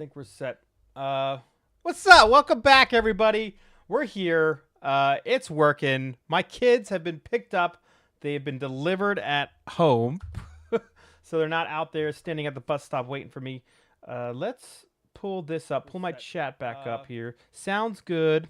Think we're set. What's up? Welcome back, everybody. We're here. It's working. My kids have been picked up. They've been delivered at home, so they're not out there standing at the bus stop waiting for me. Let's pull this up. Pull my chat back up here. Sounds good.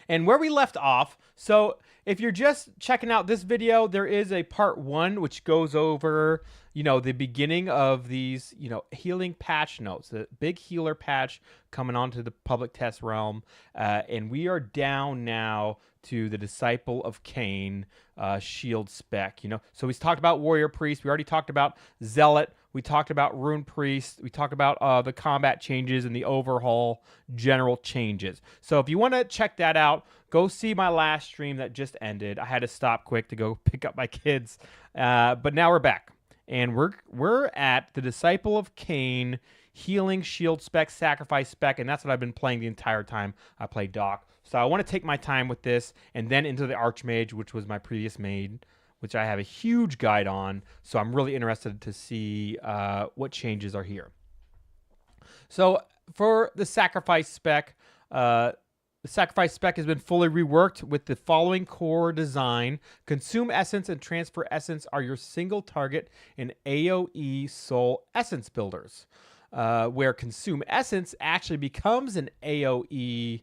And where we left off, so if you're just checking out this video, there is a part 1 which goes over, the beginning of these, healing patch notes, the big healer patch coming onto the public test realm. And we are down now to the Disciple of Cain shield spec, So we talked about Warrior Priest. We already talked about Zealot. We talked about Rune Priest. We talked about the combat changes and the overhaul general changes. So if you want to check that out, go see my last stream that just ended. I had to stop quick to go pick up my kids. But now we're back. And we're at the Disciple of Cain healing shield spec, sacrifice spec, and that's what I've been playing the entire time I played Doc. So I want to take my time with this and then into the Archmage, which was my previous maid, which I have a huge guide on. So I'm really interested to see what changes are here. So for the sacrifice spec, the sacrifice spec has been fully reworked with the following core design. Consume Essence and Transfer Essence are your single target in AoE Soul Essence builders, where Consume Essence actually becomes an AoE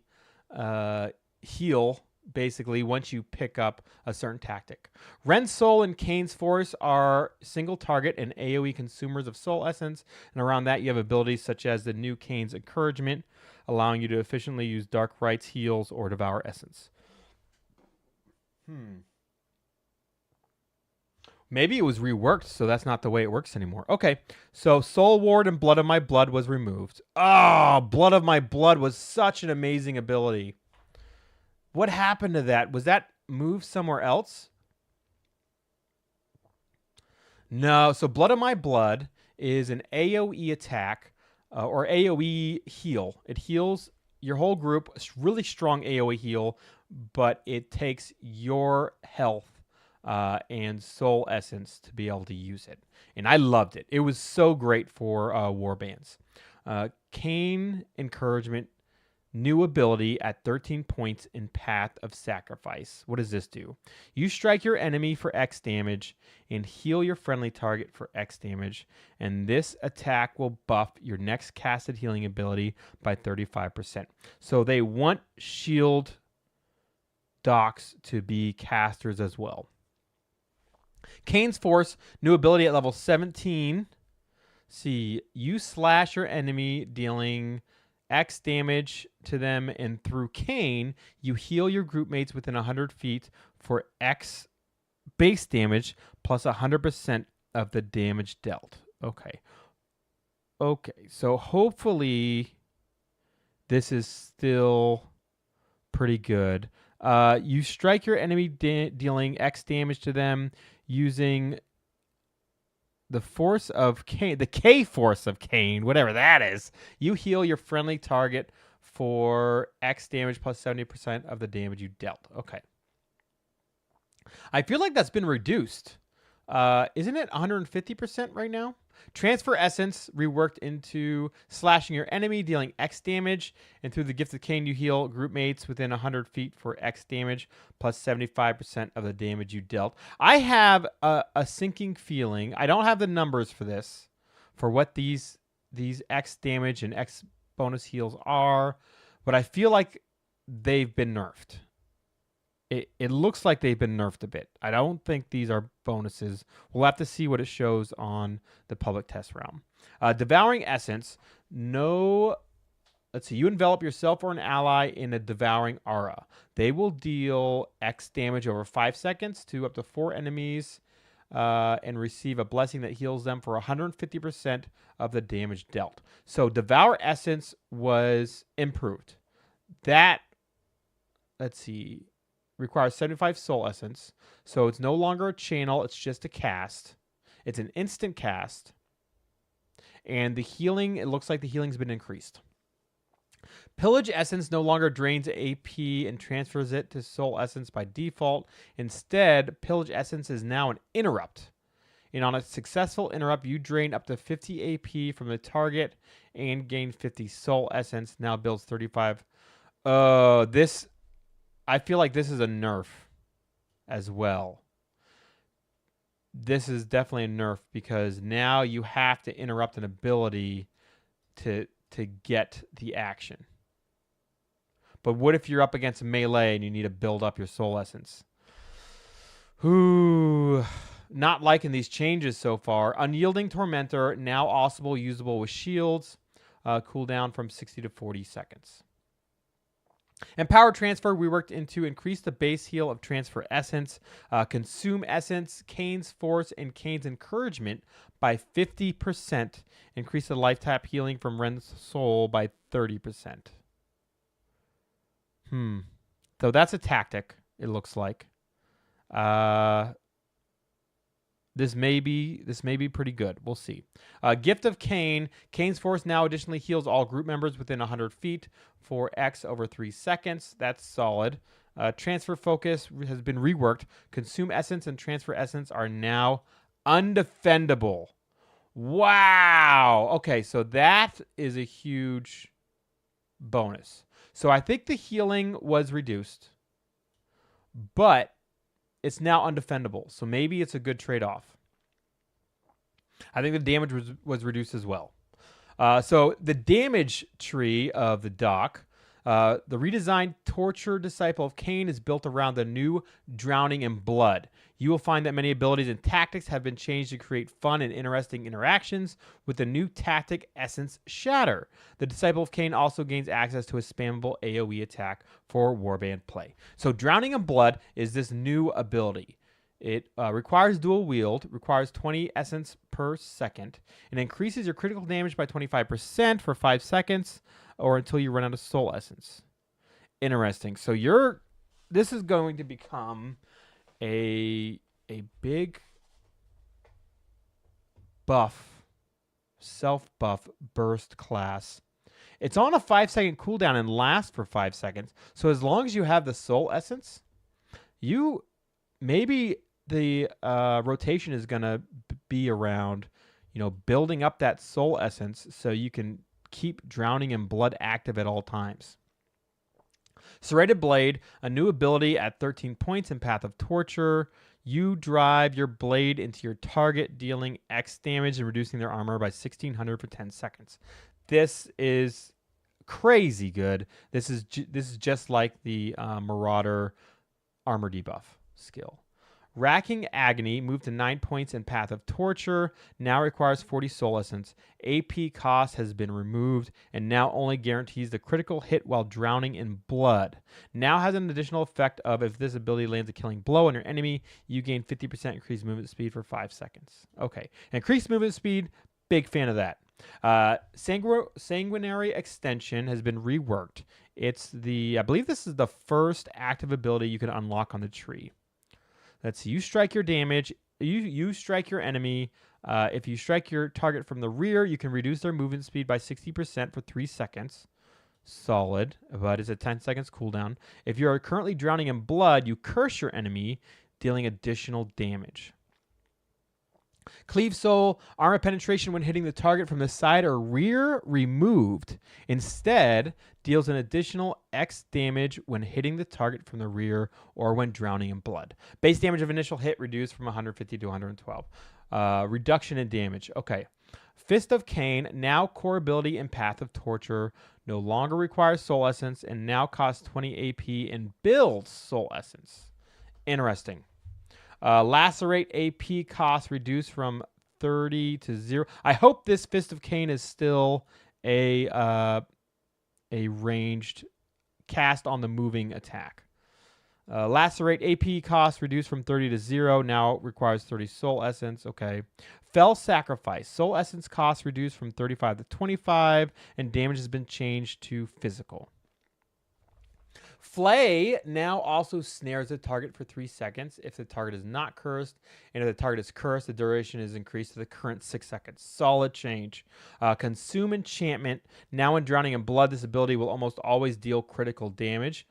heal, basically, once you pick up a certain tactic. Ren's Soul and Cain's Force are single target and AoE consumers of Soul Essence, and around that you have abilities such as the new Cain's Encouragement, allowing you to efficiently use Dark Rites, Heals, or Devour Essence. Maybe it was reworked, so that's not the way it works anymore. Okay, so Soul Ward and Blood of My Blood was removed. Oh, Blood of My Blood was such an amazing ability. What happened to that? Was that moved somewhere else? No, so Blood of My Blood is an AoE attack or AoE heal. It heals your whole group, a really strong AoE heal, but it takes your health and soul essence to be able to use it. And I loved it. It was so great for warbands. Cain Encouragement, new ability at 13 points in Path of Sacrifice. What does this do? You strike your enemy for X damage and heal your friendly target for X damage. And this attack will buff your next casted healing ability by 35%. So they want shield docs to be casters as well. Cain's Force, new ability at level 17. See, you slash your enemy, dealing X damage to them, and through Cain, you heal your group mates within 100 feet for X base damage plus 100% of the damage dealt. Okay. Okay, so hopefully this is still pretty good. You strike your enemy dealing X damage to them using the Force of Cain, the K Force of Cain, whatever that is. You heal your friendly target for X damage plus 70% of the damage you dealt. Okay. I feel like that's been reduced. Isn't it 150% right now? Transfer Essence reworked into slashing your enemy, dealing X damage, and through the Gift of Cain, you heal group mates within 100 feet for X damage plus 75% of the damage you dealt. I have a sinking feeling. I don't have the numbers for this, for what these X damage and X bonus heals are, but I feel like they've been nerfed. It looks like they've been nerfed a bit. I don't think these are bonuses. We'll have to see what it shows on the public test realm. Devouring Essence. No. Let's see. You envelop yourself or an ally in a devouring aura. They will deal X damage over 5 seconds to up to 4 enemies and receive a blessing that heals them for 150% of the damage dealt. So Devour Essence was improved. That, let's see, requires 75 soul essence, so it's no longer a channel, it's just a cast. It's an instant cast, and the healing, it looks like the healing's been increased. Pillage Essence no longer drains AP and transfers it to soul essence by default. Instead, Pillage Essence is now an interrupt. And on a successful interrupt, you drain up to 50 AP from the target and gain 50 soul essence. Now builds 35. This, I feel like this is a nerf as well. This is definitely a nerf because now you have to interrupt an ability to get the action. But what if you're up against a melee and you need to build up your soul essence? Ooh, not liking these changes so far. Unyielding Tormentor, now also usable with shields. Cooldown from 60 to 40 seconds. And Power Transfer, we worked into increase the base heal of Transfer Essence, consume Essence, Kane's Force, and Kane's Encouragement by 50%. Increase the life tap healing from Ren's Soul by 30%. So that's a tactic, it looks like. This may be pretty good. We'll see. Gift of Kane. Kane's Force now additionally heals all group members within 100 feet for X over 3 seconds. That's solid. Transfer Focus has been reworked. Consume Essence and Transfer Essence are now undefendable. Wow. Okay, so that is a huge bonus. So I think the healing was reduced, but it's now undefendable. So maybe it's a good trade-off. I think the damage was reduced as well. So the damage tree of the dock, the redesigned Torture Disciple of Kane is built around the new Drowning in Blood. You will find that many abilities and tactics have been changed to create fun and interesting interactions with the new tactic Essence Shatter. The Disciple of Kane also gains access to a spammable AoE attack for warband play. So Drowning in Blood is this new ability. It requires dual wield, requires 20 essence per second, and increases your critical damage by 25% for 5 seconds or until you run out of soul essence. Interesting. So this is going to become a big buff, self-buff burst class. It's on a 5-second cooldown and lasts for 5 seconds. So as long as you have the soul essence, maybe the rotation is going to be around, building up that soul essence so you can keep Drowning in Blood active at all times. Serrated Blade, a new ability at 13 points in Path of Torture. You drive your blade into your target, dealing X damage and reducing their armor by 1,600 for 10 seconds. This is crazy good. This is just like the Marauder armor debuff skill. Racking Agony moved to 9 points in Path of Torture. Now requires 40 soul essence. AP cost has been removed and now only guarantees the critical hit while drowning in blood. Now has an additional effect of if this ability lands a killing blow on your enemy, you gain 50% increased movement speed for 5 seconds. Okay. Increased movement speed, big fan of that. Sanguinary Extension has been reworked. I believe this is the first active ability you can unlock on the tree. Let's see. You strike your damage. You strike your enemy. If you strike your target from the rear, you can reduce their movement speed by 60% for 3 seconds. Solid, but it's a 10 seconds cooldown. If you are currently drowning in blood, you curse your enemy, dealing additional damage. Cleave Soul, armor penetration when hitting the target from the side or rear removed. Instead, deals an additional X damage when hitting the target from the rear or when drowning in blood. Base damage of initial hit reduced from 150 to 112. Reduction in damage. Okay. Fist of Kane, now core ability in Path of Torture, no longer requires soul essence and now costs 20 AP and builds soul essence. Interesting. Lacerate AP cost reduced from 30 to 0. I hope this Fist of Kane is still a ranged cast on the moving attack. Lacerate AP cost reduced from 30 to 0. Now requires 30 soul essence. Okay. Fell Sacrifice. Soul essence cost reduced from 35 to 25, and damage has been changed to physical. Flay now also snares the target for 3 seconds if the target is not cursed, and if the target is cursed, the duration is increased to the current 6 seconds. Solid change. Consume Enchantment. Now when drowning in blood, this ability will almost always deal critical damage.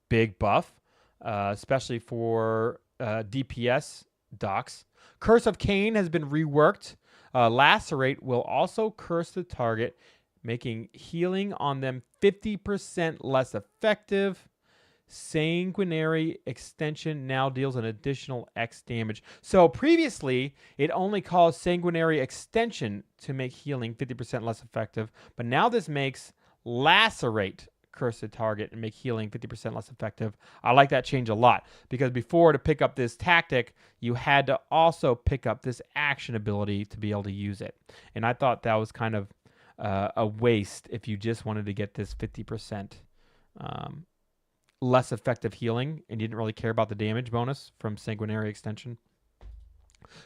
Big buff, especially for DPS docks. Curse of Cain has been reworked. Lacerate will also curse the target, making healing on them 50% less effective. Sanguinary Extension now deals an additional X damage. So previously, it only caused Sanguinary Extension to make healing 50% less effective. But now this makes Lacerate curse the target and make healing 50% less effective. I like that change a lot, because before, to pick up this tactic, you had to also pick up this action ability to be able to use it. And I thought that was kind of a waste if you just wanted to get this 50% less effective healing and you didn't really care about the damage bonus from Sanguinary Extension.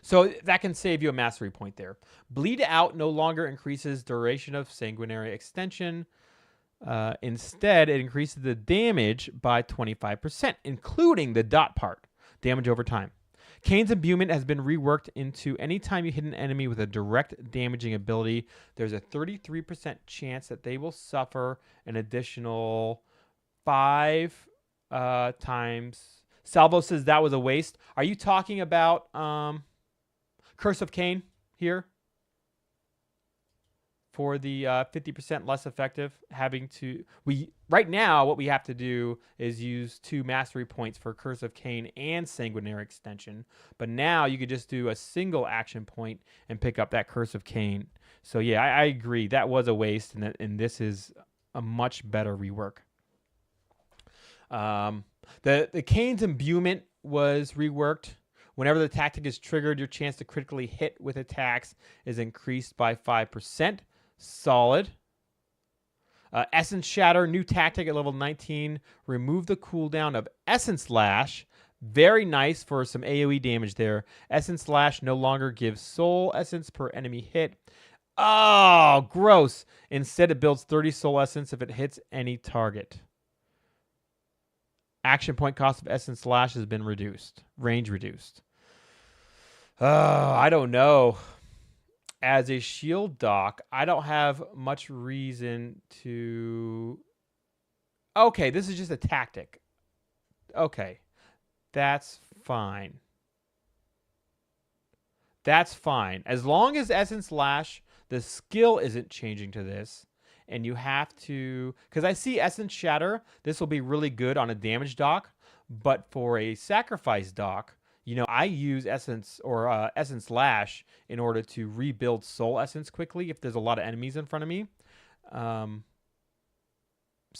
So that can save you a mastery point there. Bleed Out no longer increases duration of Sanguinary Extension. Instead, it increases the damage by 25%, including the dot part, damage over time. Cain's Imbuement has been reworked into anytime you hit an enemy with a direct damaging ability, there's a 33% chance that they will suffer an additional 5 times. Salvo says that was a waste. Are you talking about Curse of Cain here? For the 50% less effective, right now what we have to do is use 2 mastery points for Curse of Cain and Sanguinary Extension. But now you could just do a single action point and pick up that Curse of Cain. So yeah, I agree, that was a waste, and this is a much better rework. The Cain's Imbuement was reworked. Whenever the tactic is triggered, your chance to critically hit with attacks is increased by 5%. Solid. Essence Shatter, new tactic at level 19. Remove the cooldown of Essence Lash. Very nice for some AoE damage there. Essence Lash no longer gives soul essence per enemy hit. Oh, gross. Instead, it builds 30 soul essence if it hits any target. Action point cost of Essence Lash has been reduced. Range reduced. I don't know. As a shield doc, I don't have much reason to... Okay, this is just a tactic. Okay, that's fine. That's fine. As long as Essence Lash, the skill isn't changing to this, and you have to... Because I see Essence Shatter, this will be really good on a damage doc, but for a sacrifice doc, you know, I use Essence or Essence Lash in order to rebuild Soul Essence quickly if there's a lot of enemies in front of me. So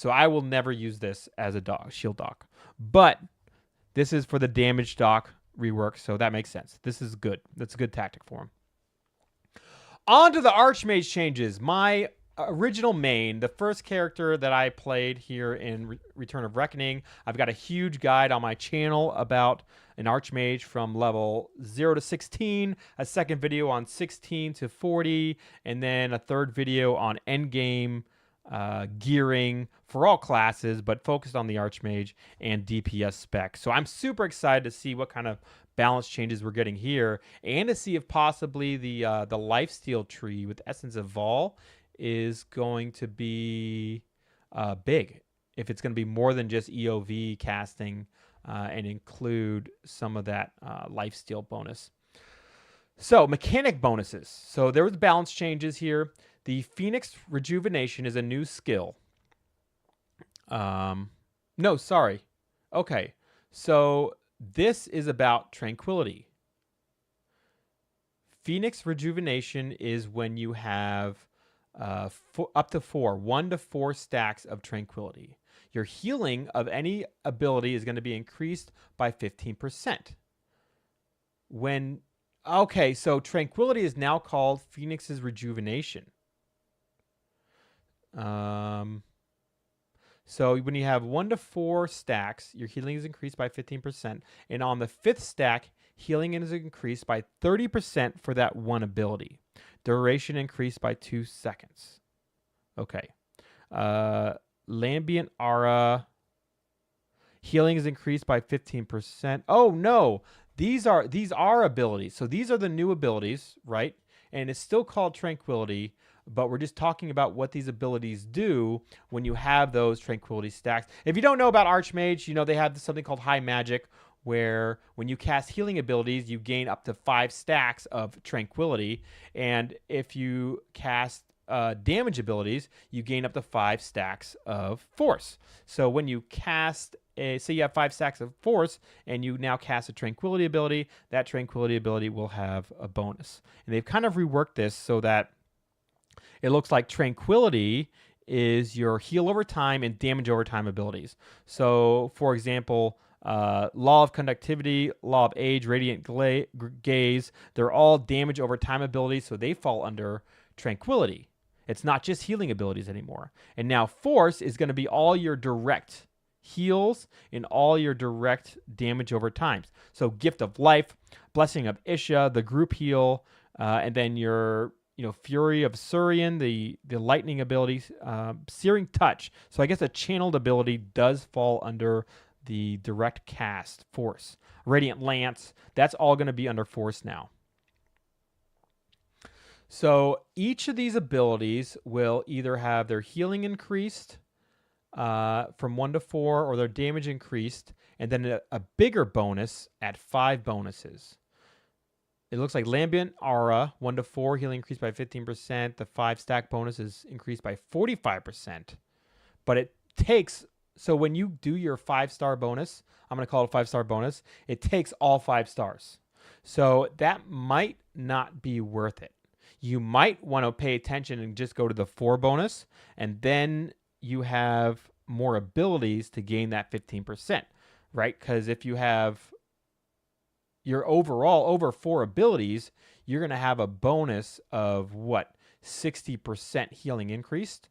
I will never use this as a shield doc. But this is for the damage doc rework, so that makes sense. This is good. That's a good tactic for him. On to the Archmage changes. My original main, the first character that I played here in Return of Reckoning. I've got a huge guide on my channel about an Archmage from level 0 to 16, a second video on 16 to 40, and then a third video on endgame gearing for all classes, but focused on the Archmage and DPS spec. So I'm super excited to see what kind of balance changes we're getting here, and to see if possibly the lifesteal tree with Essence of Vol is going to be big. If it's going to be more than just EOV casting and include some of that lifesteal bonus. So mechanic bonuses. So there was balance changes here. The Phoenix Rejuvenation is a new skill. No, sorry. Okay. So this is about Tranquility. Phoenix Rejuvenation is when you have up to 1 to 4 stacks of Tranquility. Your healing of any ability is going to be increased by 15%. Okay, so Tranquility is now called Phoenix's Rejuvenation. So when you have 1 to 4 stacks, your healing is increased by 15%. And on the 5th stack, healing is increased by 30% for that one ability. Duration increased by 2 seconds. Okay. Lambient Aura. Healing is increased by 15%. Oh, no. These are abilities. So these are the new abilities, right? And it's still called Tranquility, but we're just talking about what these abilities do when you have those Tranquility stacks. If you don't know about Archmage, you know they have something called High Magic, where when you cast healing abilities, you gain up to 5 stacks of tranquility. And if you cast damage abilities, you gain up to 5 stacks of force. So when you cast say you have 5 stacks of force and you now cast a tranquility ability, that tranquility ability will have a bonus. And they've kind of reworked this so that it looks like tranquility is your heal over time and damage over time abilities. So, for example, Law of Conductivity, Law of Age, Radiant Gaze, they're all damage over time abilities, so they fall under tranquility. It's not just healing abilities anymore. And now Force is going to be all your direct heals and all your direct damage over time. So Gift of Life, Blessing of Isha, the group heal, and then your Fury of Surian, the lightning ability, Searing Touch. So I guess a channeled ability does fall under the direct cast Force. Radiant Lance, that's all going to be under Force now. So each of these abilities will either have their healing increased from 1 to 4 or their damage increased, and then a bigger bonus at 5 bonuses. It looks like Lambent Aura, 1 to 4, healing increased by 15%. The 5 stack bonus is increased by 45%. But it takes, so when you do your 5-star bonus, I'm going to call it a 5-star bonus, it takes all 5 stars. So that might not be worth it. You might want to pay attention and just go to the 4 bonus, and then you have more abilities to gain that 15%, right? Because if you have your overall over 4 abilities, you're going to have a bonus of 60% healing increased,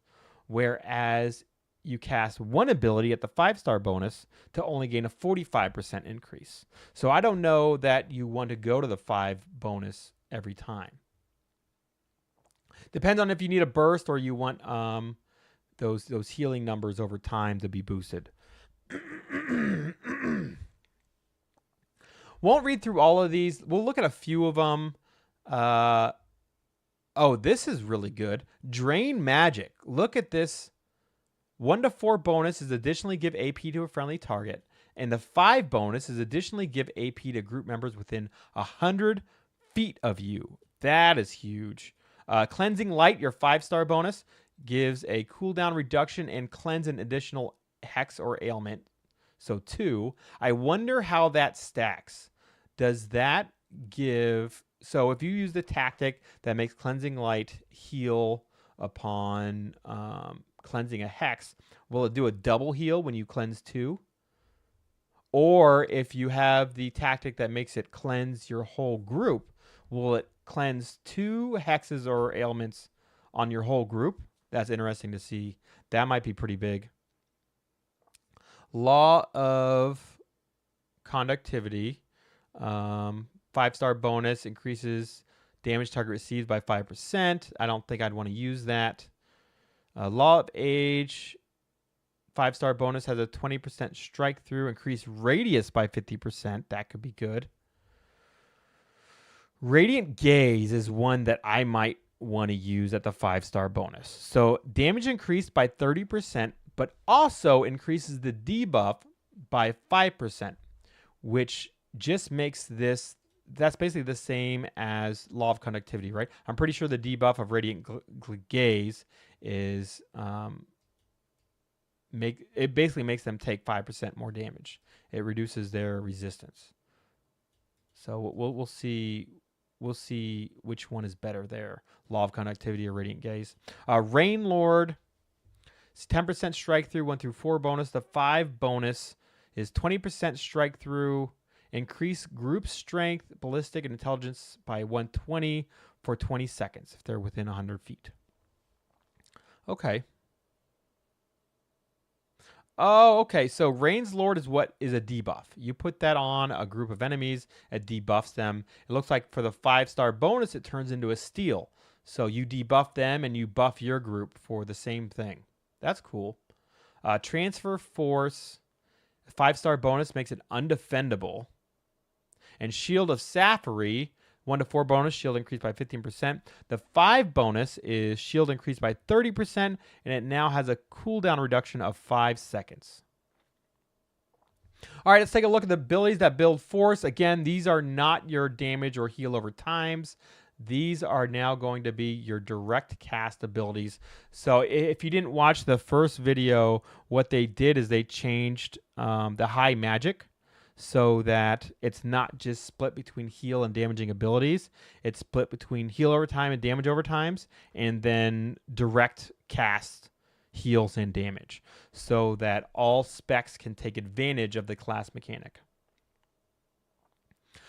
whereas you cast 1 ability at the 5-star bonus to only gain a 45% increase. So I don't know that you want to go to the 5 bonus every time. Depends on if you need a burst or you want those healing numbers over time to be boosted. Won't read through all of these. We'll look at a few of them. Oh, this is really good. Drain Magic. Look at this. 1 to 4 bonus is additionally give AP to a friendly target. And the 5 bonus is additionally give AP to group members within 100 feet of you. That is huge. Cleansing Light, your 5-star bonus, gives a cooldown reduction and cleanse an additional hex or ailment. So 2. I wonder how that stacks. Does that give... So if you use the tactic that makes Cleansing Light heal upon cleansing a hex, will it do a double heal when you cleanse 2? Or if you have the tactic that makes it cleanse your whole group, will it cleanse 2 hexes or ailments on your whole group? That's interesting to see. That might be pretty big. Law of Conductivity. 5-star bonus increases damage target receives by 5%. I don't think I'd want to use that. Law of Age. 5-star bonus has a 20% strike through. Increase radius by 50%. That could be good. Radiant Gaze is one that I might want to use at the 5-star bonus. So damage increased by 30%, but also increases the debuff by 5%, which just makes this, that's basically the same as Law of Conductivity, right? I'm pretty sure the debuff of Radiant Gaze is, it basically makes them take 5% more damage. It reduces their resistance. So we'll see. We'll see which one is better there. Law of Conductivity or Radiant Gaze. Rain Lord. It's 10% strike through, 1 through 4 bonus. The 5 bonus is 20% strike through. Increase group strength, ballistic, and intelligence by 120 for 20 seconds if they're within 100 feet. Okay. Oh, okay. So Rain's Lord is what is a debuff. You put that on a group of enemies, it debuffs them. It looks like for the 5-star bonus, it turns into a steal. So you debuff them and you buff your group for the same thing. That's cool. Transfer Force, 5-star bonus makes it undefendable. And Shield of Sapphire, 1 to 4 bonus, shield increased by 15%. The 5 bonus is shield increased by 30%, and it now has a cooldown reduction of 5 seconds. All right, let's take a look at the abilities that build force. Again, these are not your damage or heal over times. These are now going to be your direct cast abilities. So if you didn't watch the first video, what they did is they changed the high magic so that it's not just split between heal and damaging abilities. It's split between heal over time and damage over times, and then direct cast heals and damage, so that all specs can take advantage of the class mechanic.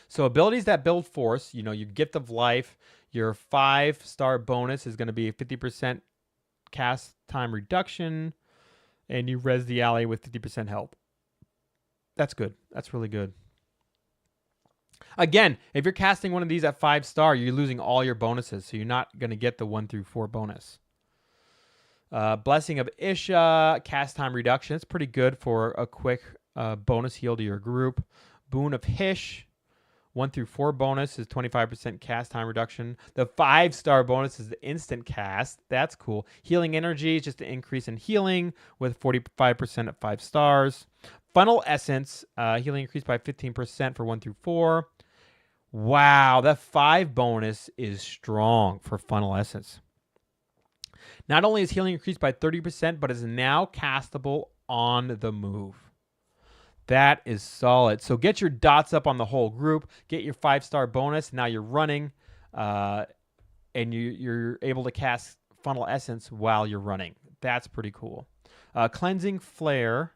So abilities that build force, you know, your Gift of Life, your 5-star bonus is going to be a 50% cast time reduction, and you res the ally with 50% health. That's good. That's really good. Again, if you're casting one of these at 5-star, you're losing all your bonuses, so you're not going to get the 1 through 4 bonus. Blessing of Isha, cast time reduction. It's pretty good for a quick bonus heal to your group. Boon of Hish, 1 through 4 bonus is 25% cast time reduction. The 5-star bonus is the instant cast. That's cool. Healing Energy is just an increase in healing with 45% at 5 stars. Funnel Essence, healing increased by 15% for 1 through 4. Wow, that 5 bonus is strong for Funnel Essence. Not only is healing increased by 30%, but is now castable on the move. That is solid. So get your dots up on the whole group. Get your 5-star bonus. Now you're running, and you're able to cast Funnel Essence while you're running. That's pretty cool. Cleansing Flare,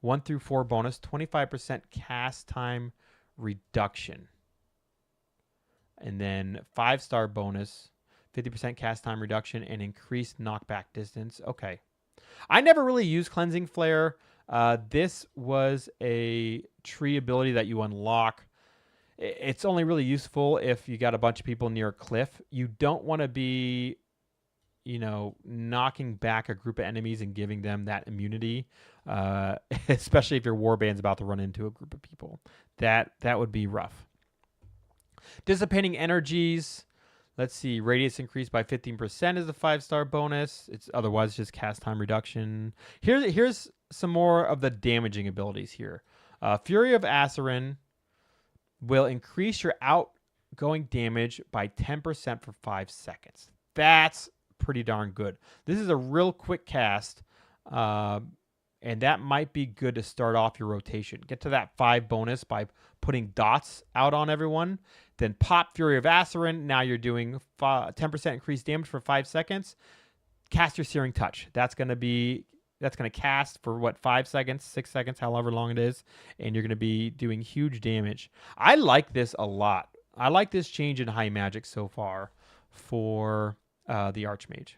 1 through 4 bonus, 25% cast time reduction. And then 5-star bonus, 50% cast time reduction, and increased knockback distance. Okay. I never really used Cleansing Flare. This was a tree ability that you unlock. It's only really useful if you got a bunch of people near a cliff. You don't want to be, you know, knocking back a group of enemies and giving them that immunity, especially if your warband's about to run into a group of people. That would be rough. Dissipating Energies. Let's see. Radius increased by 15% is the 5-star bonus. It's otherwise just cast time reduction. Here's some more of the damaging abilities here. Fury of Asarin will increase your outgoing damage by 10% for 5 seconds. That's pretty darn good. This is a real quick cast, and that might be good to start off your rotation. Get to that 5 bonus by putting dots out on everyone. Then pop Fury of Asarin. Now you're doing 10% increased damage for 5 seconds. Cast your Searing Touch. That's going to cast for what, 5 seconds, 6 seconds, however long it is, and you're going to be doing huge damage. I like this a lot. I like this change in high magic so far for the Archmage.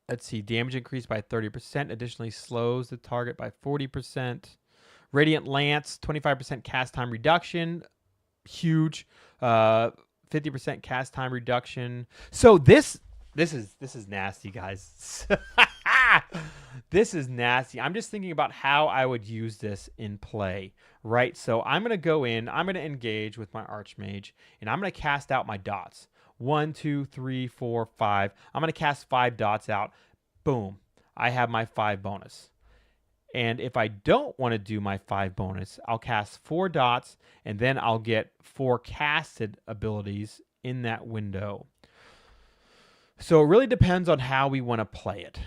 Let's see. Damage increased by 30%. Additionally, slows the target by 40%. Radiant Lance, 25% cast time reduction. Huge. 50% cast time reduction. So this is nasty, guys. This is nasty. I'm just thinking about how I would use this in play, right? So I'm going to go in. I'm going to engage with my Archmage, and I'm going to cast out my dots. 1, 2, 3, 4, 5. I'm going to cast 5 dots out. Boom. I have my 5 bonus. And if I don't want to do my 5 bonus, I'll cast 4 dots, and then I'll get 4 casted abilities in that window. So it really depends on how we want to play it.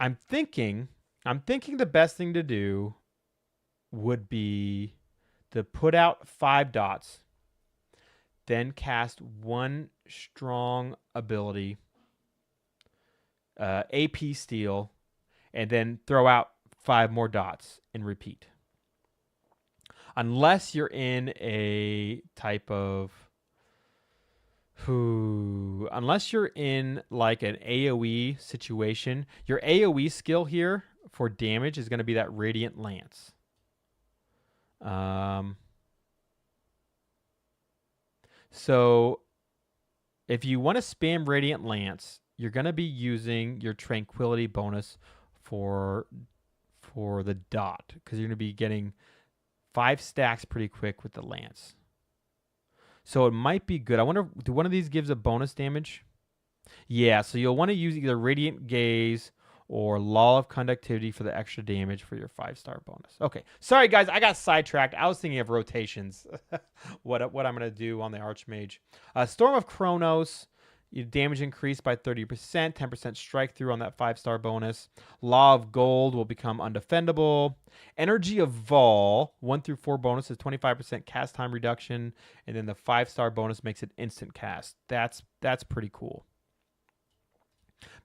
I'm thinking the best thing to do would be to put out 5 dots, then cast 1 strong ability, AP Steel, and then throw out 5 more dots and repeat. Unless you're in a type of... unless you're in like an AoE situation, your AoE skill here for damage is going to be that Radiant Lance. So if you want to spam Radiant Lance, you're going to be using your Tranquility bonus for the dot, because you're going to be getting 5 stacks pretty quick with the Lance. So it might be good. I wonder, do one of these gives a bonus damage? Yeah, so you'll want to use either Radiant Gaze or Law of Conductivity for the extra damage for your 5-star bonus. Okay, sorry guys, I got sidetracked. I was thinking of rotations. what I'm going to do on the Archmage. Storm of Kronos. Your damage increased by 30%, 10% strike through on that 5-star bonus. Law of Gold will become undefendable. Energy of Vol, 1 through 4 bonus is 25% cast time reduction, and then the 5-star bonus makes it instant cast. That's pretty cool.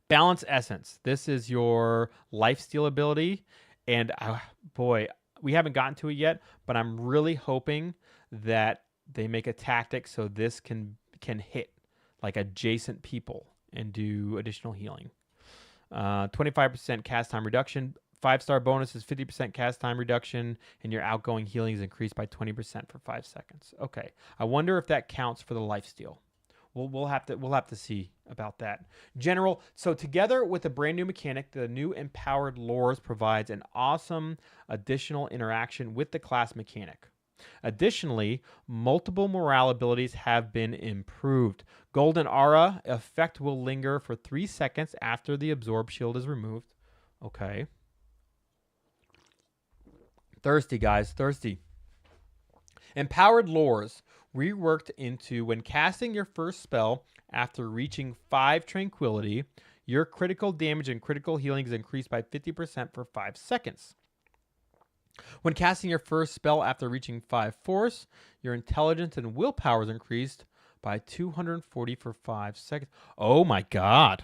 Balance Essence. This is your lifesteal ability, and boy, we haven't gotten to it yet, but I'm really hoping that they make a tactic so this can hit like adjacent people and do additional healing. 25% cast time reduction. 5-star bonus is 50% cast time reduction, and your outgoing healing is increased by 20% for 5 seconds. Okay, I wonder if that counts for the lifesteal. We'll have to see about that. General. So together with a brand new mechanic, the new Empowered Lores provides an awesome additional interaction with the class mechanic. Additionally, multiple morale abilities have been improved. Golden Aura effect will linger for 3 seconds after the absorb shield is removed. Okay. Thirsty, guys. Thirsty. Empowered Lores reworked into when casting your first spell after reaching 5 Tranquility, your critical damage and critical healing is increased by 50% for 5 seconds. When casting your first spell after reaching 5 Force, your intelligence and willpower is increased by 240 for 5 seconds. Oh my god.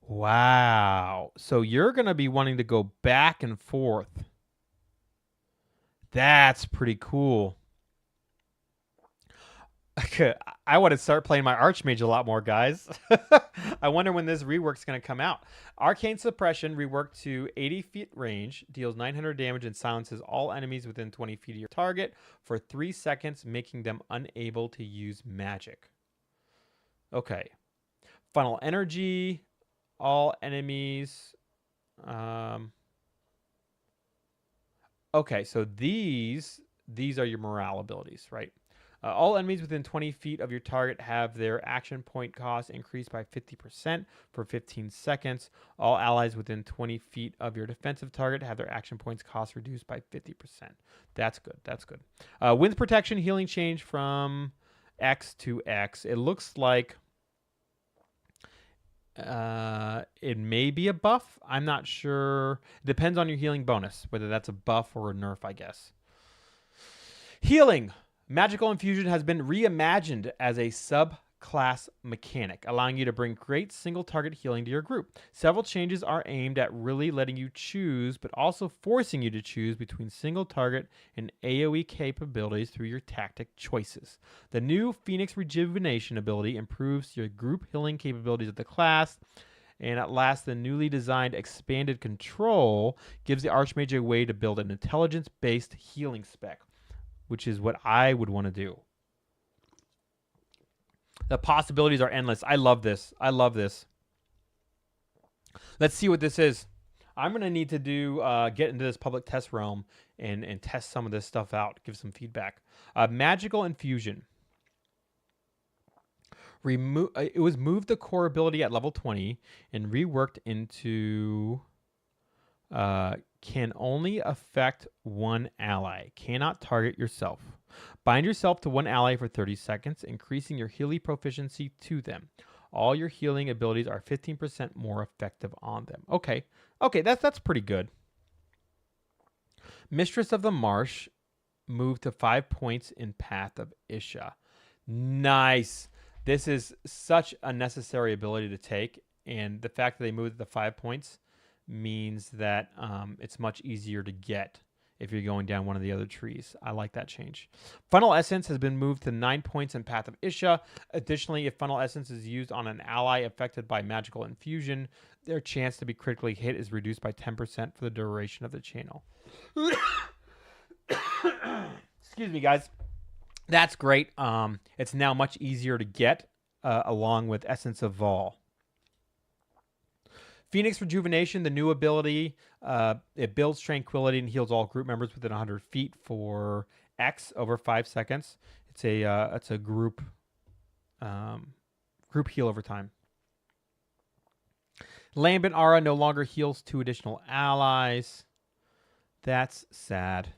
Wow. So you're going to be wanting to go back and forth. That's pretty cool. I want to start playing my Archmage a lot more, guys. I wonder when this rework's going to come out. Arcane Suppression reworked to 80 feet range, deals 900 damage and silences all enemies within 20 feet of your target for 3 seconds, making them unable to use magic. Okay. Funnel Energy, all enemies. Okay, so these are your morale abilities, right? All enemies within 20 feet of your target have their action point cost increased by 50% for 15 seconds. All allies within 20 feet of your defensive target have their action points cost reduced by 50%. That's good. That's good. Wind protection healing change from X to X. It looks like it may be a buff. I'm not sure. It depends on your healing bonus, whether that's a buff or a nerf, I guess. Healing. Magical Infusion has been reimagined as a subclass mechanic, allowing you to bring great single target healing to your group. Several changes are aimed at really letting you choose, but also forcing you to choose between single target and AoE capabilities through your tactic choices. The new Phoenix Rejuvenation ability improves your group healing capabilities of the class. And at last, the newly designed Expanded Control gives the Archmage a way to build an intelligence-based healing spec, which is what I would want to do. The possibilities are endless. I love this. I love this. Let's see what this is. I'm going to need to do get into this public test realm and test some of this stuff out, give some feedback. Magical Infusion. It was moved the core ability at level 20 and reworked into... can only affect one ally. Cannot target yourself. Bind yourself to one ally for 30 seconds, increasing your healing proficiency to them. All your healing abilities are 15% more effective on them. Okay. Okay, that's pretty good. Mistress of the Marsh moved to 5 points in Path of Isha. Nice. This is such a necessary ability to take, and the fact that they moved to 5 points means that it's much easier to get if you're going down one of the other trees. I like that change. Funnel Essence has been moved to 9 points in Path of Isha. Additionally, if Funnel Essence is used on an ally affected by Magical Infusion, their chance to be critically hit is reduced by 10% for the duration of the channel. Excuse me, guys. That's great. It's now much easier to get along with Essence of Vol. Phoenix Rejuvenation, the new ability, it builds tranquility and heals all group members within 100 feet for X over 5 seconds. It's a group heal over time. Lambent Aura no longer heals 2 additional allies. That's sad.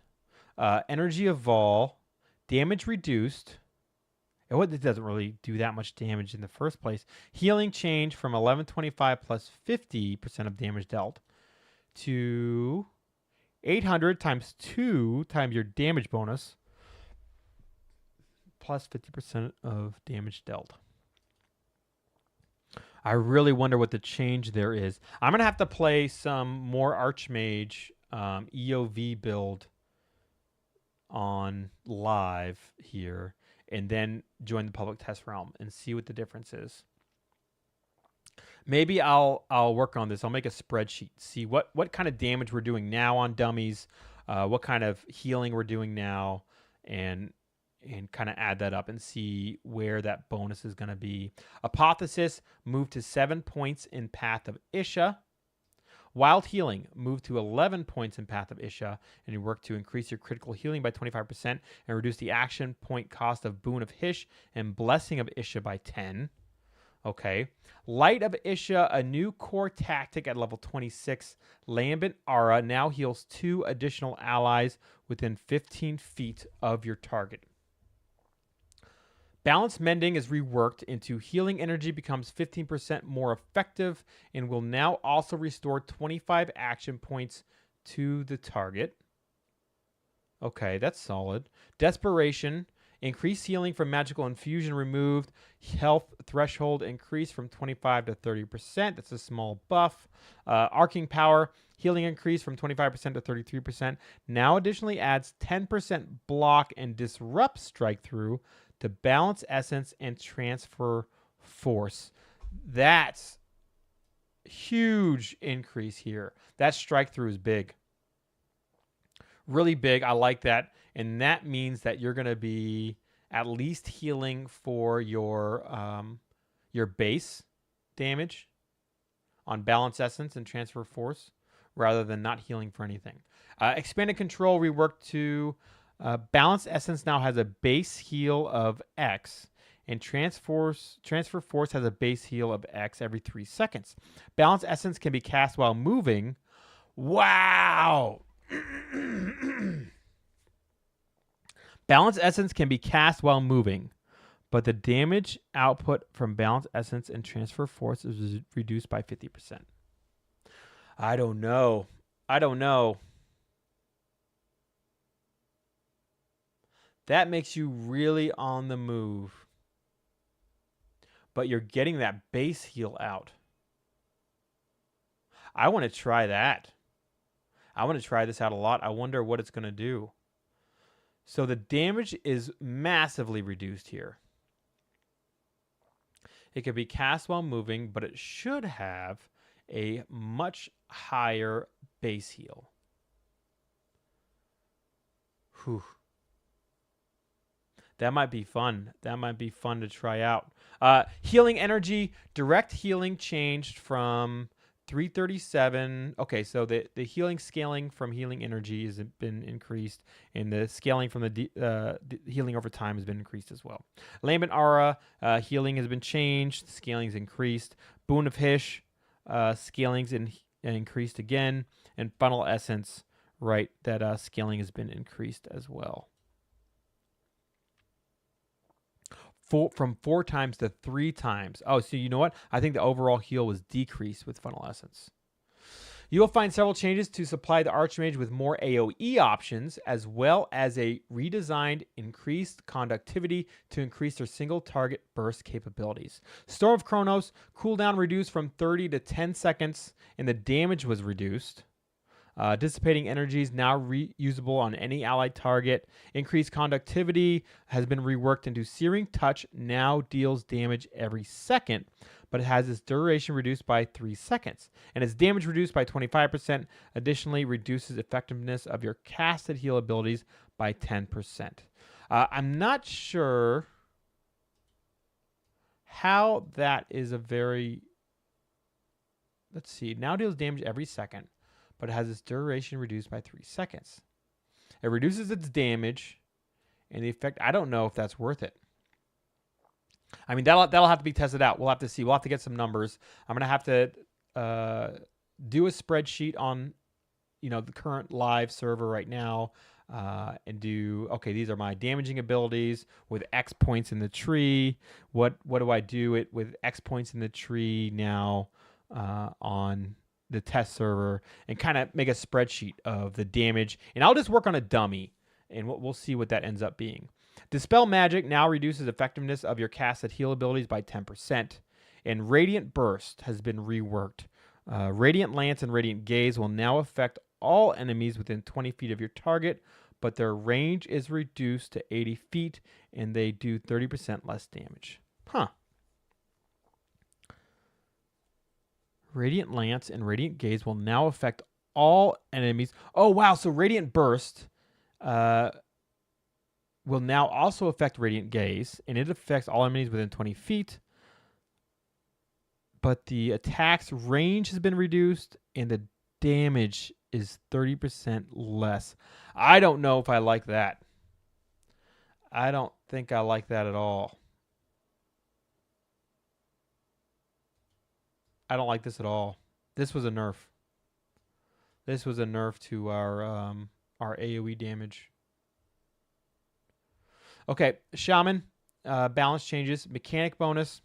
Energy of Vol. Damage reduced. It doesn't really do that much damage in the first place. Healing change from 1125 plus 50% of damage dealt to 800 times 2 times your damage bonus plus 50% of damage dealt. I really wonder what the change there is. I'm going to have to play some more Archmage EOV build on live here and then join the public test realm and see what the difference is. Maybe I'll work on this. I'll make a spreadsheet, see what kind of damage we're doing now on dummies, what kind of healing we're doing now, and kind of add that up and see where that bonus is going to be. Apotheosis moved to 7 points in Path of Isha. Wild Healing moved to 11 points in Path of Isha, and you work to increase your critical healing by 25% and reduce the action point cost of Boon of Hish and Blessing of Isha by 10. Okay. Light of Isha, a new core tactic at level 26. Lambent Aura now heals 2 additional allies within 15 feet of your target. Balance Mending is reworked into healing energy becomes 15% more effective and will now also restore 25 action points to the target. Okay, that's solid. Desperation, increased healing from magical infusion removed. Health threshold increased from 25 to 30%. That's a small buff. Arcing Power, healing increase from 25% to 33%. Now additionally adds 10% block and disrupt strike through to balance essence and transfer force. That's huge increase here. That strike through is big. Really big. I like that. And that means that you're going to be at least healing for your base damage on balance essence and transfer force rather than not healing for anything. Expanded control reworked to balance essence now has a base heal of X, and transfer force has a base heal of X every 3 seconds. Balance essence can be cast while moving. Wow! Balance essence can be cast while moving, but the damage output from balance essence and transfer force is reduced by 50%. I don't know. That makes you really on the move. But you're getting that base heal out. I want to try that. I want to try this out a lot. I wonder what it's going to do. So the damage is massively reduced here. It can be cast while moving, but it should have a much higher base heal. Whew. That might be fun. That might be fun to try out. Healing energy, direct healing changed from 337. Okay, so the healing scaling from healing energy has been increased, and the scaling from the healing over time has been increased as well. Lambent Aura, healing has been changed. Scaling's increased. Boon of Hish, scaling's increased again. And Funnel Essence, right, that scaling has been increased as well. From 4 times to 3 times. Oh, so you know what? I think the overall heal was decreased with Funnel Essence. You will find several changes to supply the Archmage with more AoE options, as well as a redesigned increased conductivity to increase their single target burst capabilities. Storm of Chronos, cooldown reduced from 30 to 10 seconds, and the damage was reduced. Dissipating energies now reusable on any allied target. Increased conductivity has been reworked into Searing Touch, now deals damage every second, but it has its duration reduced by 3 seconds. And its damage reduced by 25%. Additionally, reduces effectiveness of your casted heal abilities by 10%. I'm not sure how that is a very... Let's see. Now deals damage every second, but it has its duration reduced by 3 seconds. It reduces its damage, and the effect, I don't know if that's worth it. I mean, that'll have to be tested out. We'll have to see. We'll have to get some numbers. I'm going to have to do a spreadsheet on, the current live server right now, and do, okay, these are my damaging abilities with X points in the tree. What do I do it with X points in the tree now on the test server, and kind of make a spreadsheet of the damage. And I'll just work on a dummy, and we'll see what that ends up being. Dispel Magic now reduces effectiveness of your casted heal abilities by 10%. And Radiant Burst has been reworked. Radiant Lance and Radiant Gaze will now affect all enemies within 20 feet of your target, but their range is reduced to 80 feet, and they do 30% less damage. Huh. Radiant Lance and Radiant Gaze will now affect all enemies. Oh, wow. So Radiant Burst will now also affect Radiant Gaze, and it affects all enemies within 20 feet. But the attack's range has been reduced, and the damage is 30% less. I don't know if I like that. I don't think I like that at all. I don't like this at all. This was a nerf. This was a nerf to our AoE damage. Okay, Shaman, balance changes, mechanic bonus.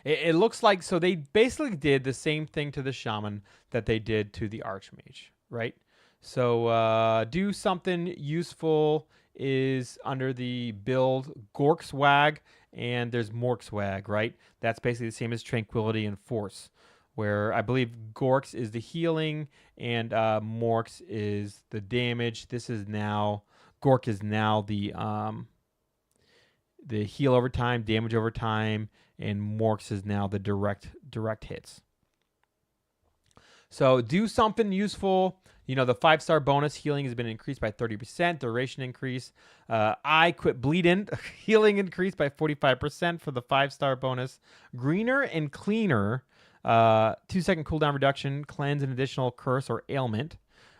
It looks like, so they basically did the same thing to the Shaman that they did to the Archmage, right? So do something useful is under the build Gork's Wag, and there's Mork's Wag, right? That's basically the same as Tranquility and Force, where I believe Gork's is the healing and Mork's is the damage. This is now, Gork is now the heal over time, damage over time, and Mork's is now the direct hits. So do something useful. The 5-star bonus healing has been increased by 30%. Duration increase. I quit bleeding. Healing increased by 45% for the 5-star bonus. Greener and cleaner. 2-second cooldown reduction. Cleanse an additional curse or ailment.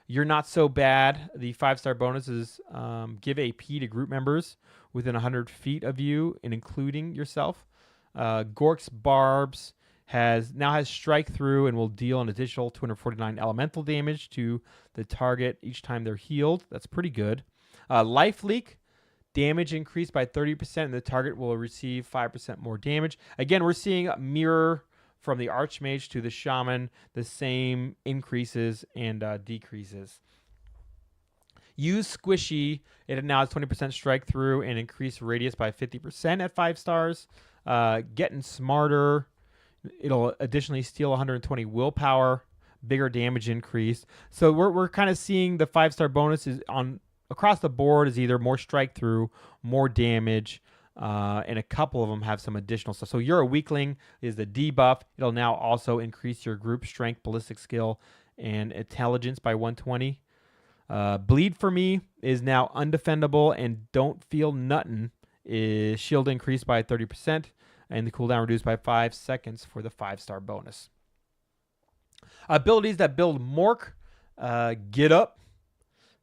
You're not so bad. The 5-star bonuses give AP to group members within 100 feet of you, and including yourself. Gork's Barbs now has strike through and will deal an additional 249 elemental damage to the target each time they're healed. That's pretty good. Life Leak, damage increased by 30%, and the target will receive 5% more damage. Again, we're seeing a mirror from the Archmage to the Shaman, the same increases and decreases. Use Squishy. It now has 20% strike through and increased radius by 50% at 5 stars. Getting Smarter. It'll additionally steal 120 willpower, bigger damage increase. So we're kind of seeing the 5-star bonuses on across the board is either more strike through, more damage, and a couple of them have some additional stuff. So You're a Weakling is the debuff. It'll now also increase your group strength, ballistic skill, and intelligence by 120. Bleed for Me is now undefendable, and Don't Feel Nuttin' is shield increased by 30%, and the cooldown reduced by 5 seconds for the 5-star bonus. Abilities that build Mork. Get Up.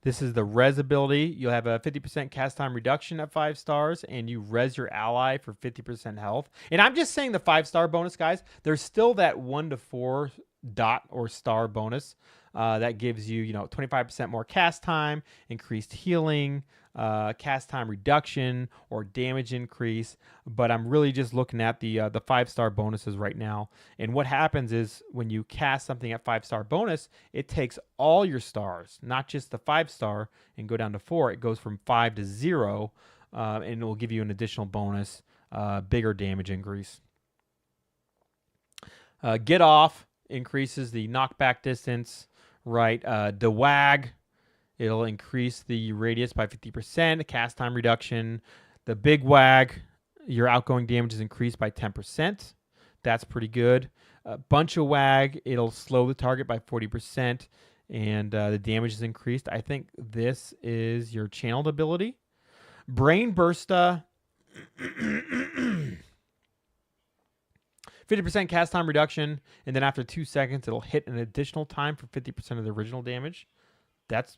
This is the res ability. You'll have a 50% cast time reduction at 5 stars, and you res your ally for 50% health. And I'm just saying the 5-star bonus, guys. There's still that 1 to 4 dot or star bonus that gives you, 25% more cast time, increased healing, cast time reduction, or damage increase. But I'm really just looking at the 5-star bonuses right now. And what happens is when you cast something at 5-star bonus, it takes all your stars, not just the 5-star, and go down to 4. It goes from 5 to 0, and it will give you an additional bonus, bigger damage increase. Get Off increases the knockback distance, right? The Wag, it'll increase the radius by 50%, cast time reduction. The Big Wag, your outgoing damage is increased by 10%. That's pretty good. Bunch of Wag, it'll slow the target by 40%, and the damage is increased. I think this is your channeled ability. Brain Bursta, 50% cast time reduction, and then after 2 seconds, it'll hit an additional time for 50% of the original damage. That's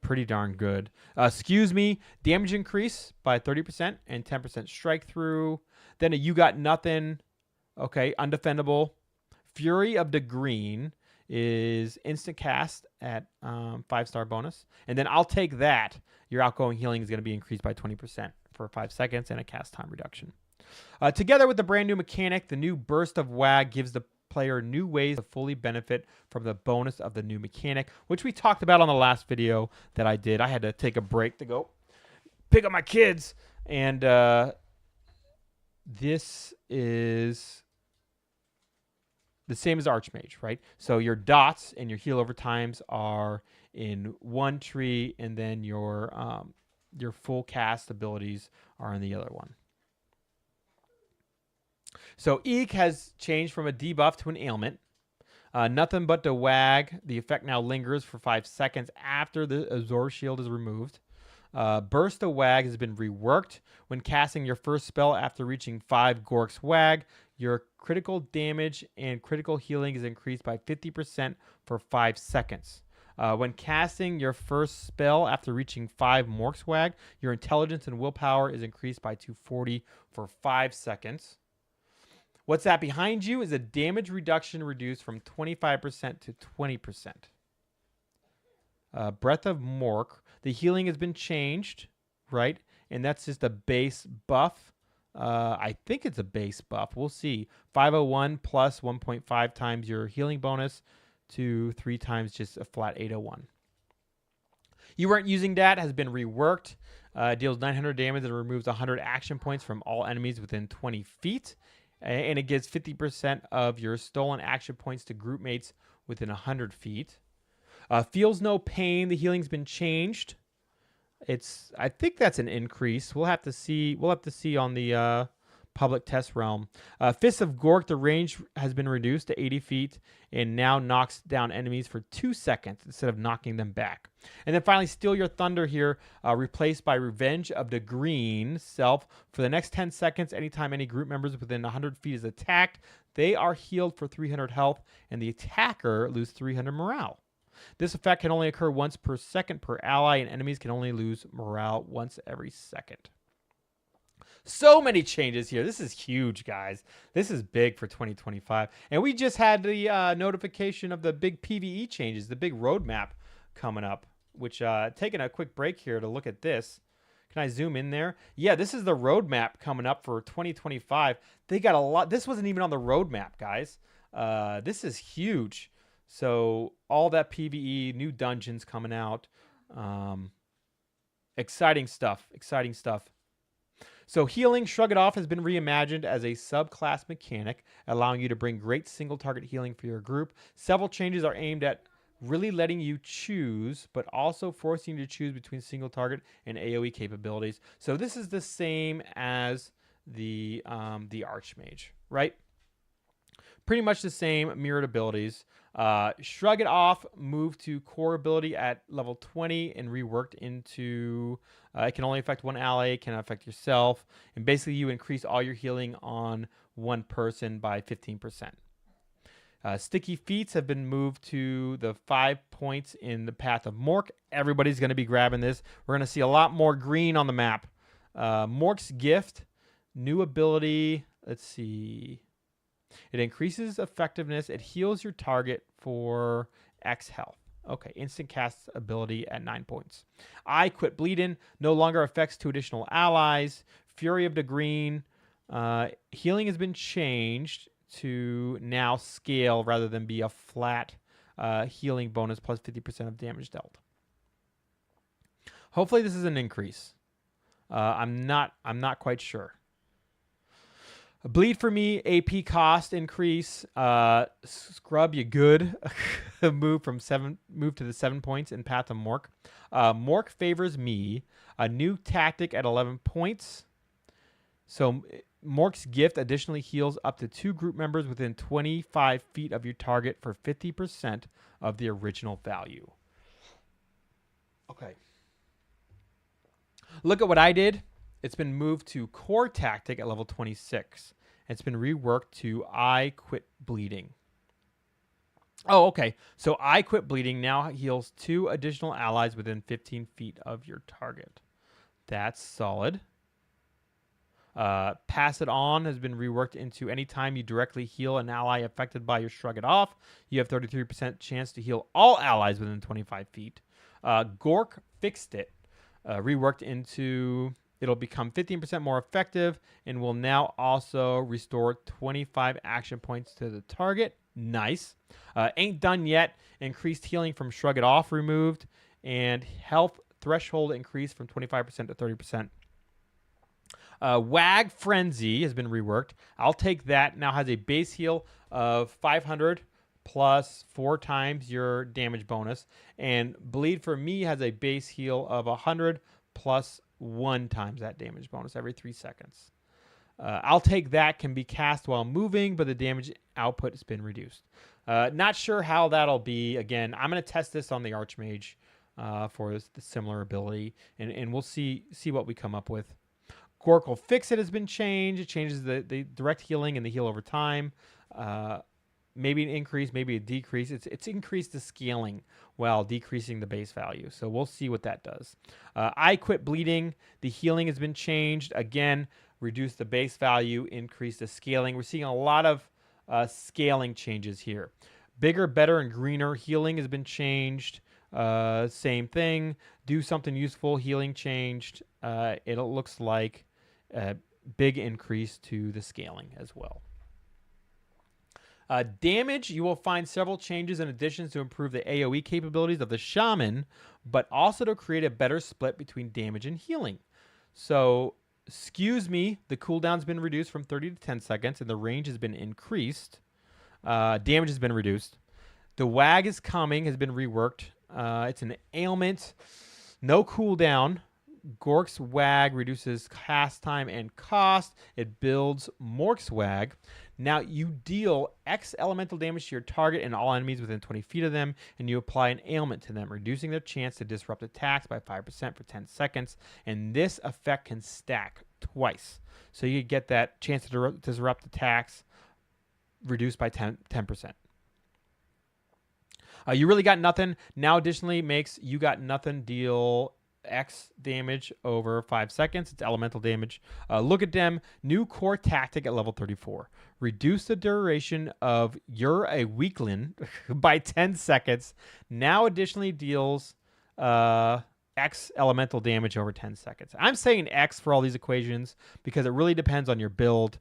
pretty darn good. Excuse Me, damage increase by 30% and 10% strike through. Then You Got Nothing. Okay, undefendable. Fury of the Green is instant cast at 5-star bonus. And then I'll take that. Your outgoing healing is going to be increased by 20% for 5 seconds and a cast time reduction. Together with the brand new mechanic, the new Burst of WAG gives the player new ways to fully benefit from the bonus of the new mechanic, which we talked about on the last video that I did. I had to take a break to go pick up my kids. And this is the same as Archmage, right? So your dots and your heal over times are in one tree, and then your full cast abilities are in the other one. So Eek has changed from a debuff to an ailment. Nothing but the WAG. The effect now lingers for 5 seconds after the Azor shield is removed. Burst of WAG has been reworked. When casting your first spell after reaching 5 Gork's WAG, your critical damage and critical healing is increased by 50% for 5 seconds. When casting your first spell after reaching 5 Mork's WAG, your intelligence and willpower is increased by 240 for 5 seconds. What's that behind you is a damage reduction reduced from 25% to 20%. Breath of Mork. The healing has been changed, right? And that's just a base buff. I think it's a base buff. We'll see. 501 plus 1.5 times your healing bonus to 3 times just a flat 801. You weren't using that. Has been reworked. Deals 900 damage and removes 100 action points from all enemies within 20 feet. And it gives 50% of your stolen action points to group mates within 100 feet. Feels no pain. The healing's been changed. I think that's an increase. We'll have to see. We'll have to see on the public test realm. Fist of Gork. The range has been reduced to 80 feet and now knocks down enemies for 2 seconds instead of knocking them back. And then finally, Steal Your Thunder here, replaced by Revenge of the Green self. For the next 10 seconds, anytime any group members within 100 feet is attacked, they are healed for 300 health, and the attacker loses 300 morale. This effect can only occur once per second per ally, and enemies can only lose morale once every second. So many changes here. This is huge, guys. This is big for 2025. And we just had the notification of the big PvE changes, the big roadmap coming up, which taking a quick break here to look at this. Can I zoom in there? Yeah, this is the roadmap coming up for 2025. They got a lot. This wasn't even on the roadmap, guys. This is huge. So all that PvE, new dungeons coming out. Exciting stuff. Exciting stuff. So healing, Shrug It Off, has been reimagined as a subclass mechanic, allowing you to bring great single-target healing for your group. Several changes are aimed at really letting you choose, but also forcing you to choose between single-target and AoE capabilities. So this is the same as the Archmage, right? Pretty much the same mirrored abilities. Shrug It Off moved to core ability at level 20 and reworked into it can only affect one ally, it can affect yourself, and basically you increase all your healing on one person by 15%. Sticky Feats have been moved to the 5 points in the Path of Mork. Everybody's going to be grabbing this. We're going to see a lot more green on the map. Mork's Gift, new ability. Let's see. It increases effectiveness. It heals your target for X health. Okay, instant cast ability at 9 points. I Quit Bleeding no longer affects 2 additional allies. Fury of the Green. Healing has been changed to now scale rather than be a flat healing bonus plus 50% of damage dealt. Hopefully this is an increase. I'm not quite sure. Bleed for Me, AP cost increase. Scrub You Good. move to the 7 points in Path of Mork. Mork Favors Me. A new tactic at 11 points. So Mork's Gift additionally heals up to 2 group members within 25 feet of your target for 50% of the original value. Okay. Look at what I did. It's been moved to core tactic at level 26. It's been reworked to I Quit Bleeding. Oh, okay. So I Quit Bleeding now heals 2 additional allies within 15 feet of your target. That's solid. Pass it on has been reworked into anytime you directly heal an ally affected by your Shrug It Off, you have 33% chance to heal all allies within 25 feet. Gork fixed it, reworked into it'll become 15% more effective and will now also restore 25 action points to the target. Nice. Ain't done yet. Increased healing from Shrug It Off removed, and health threshold increased from 25% to 30%. Wag Frenzy has been reworked. I'll take that. Now has a base heal of 500 plus 4 times your damage bonus. And Bleed for Me has a base heal of 100 plus 1 times that damage bonus every 3 seconds. I'll take that. Can be cast while moving, but the damage output has been reduced. Not sure how that'll be. Again, I'm going to test this on the Archmage for the similar ability, and we'll see what we come up with. Gorkle Fix It has been changed. It changes the direct healing and the heal over time. Maybe an increase, maybe a decrease. It's increased the scaling while decreasing the base value. So we'll see what that does. I Quit Bleeding. The healing has been changed. Again, reduce the base value, increase the scaling. We're seeing a lot of scaling changes here. Bigger, better, and greener. Healing has been changed. Same thing. Do something useful. Healing changed. It looks like a big increase to the scaling as well. Damage, you will find several changes and additions to improve the AoE capabilities of the Shaman, but also to create a better split between damage and healing. So, excuse me, the cooldown's been reduced from 30 to 10 seconds, and the range has been increased. Damage has been reduced. The Wag is Coming has been reworked. It's an ailment. No cooldown. Gork's Wag reduces cast time and cost. It builds Mork's Wag. Now you deal X elemental damage to your target and all enemies within 20 feet of them, and you apply an ailment to them, reducing their chance to disrupt attacks by 5% for 10 seconds. And this effect can stack twice. So you get that chance to disrupt attacks reduced by 10%. You really got nothing. Now additionally makes you got nothing deal X damage over 5 seconds. It's elemental damage. Look at them. New core tactic at level 34. Reduce the duration of You're a Weakling by 10 seconds. Now additionally deals X elemental damage over 10 seconds. I'm saying X for all these equations because it really depends on your build.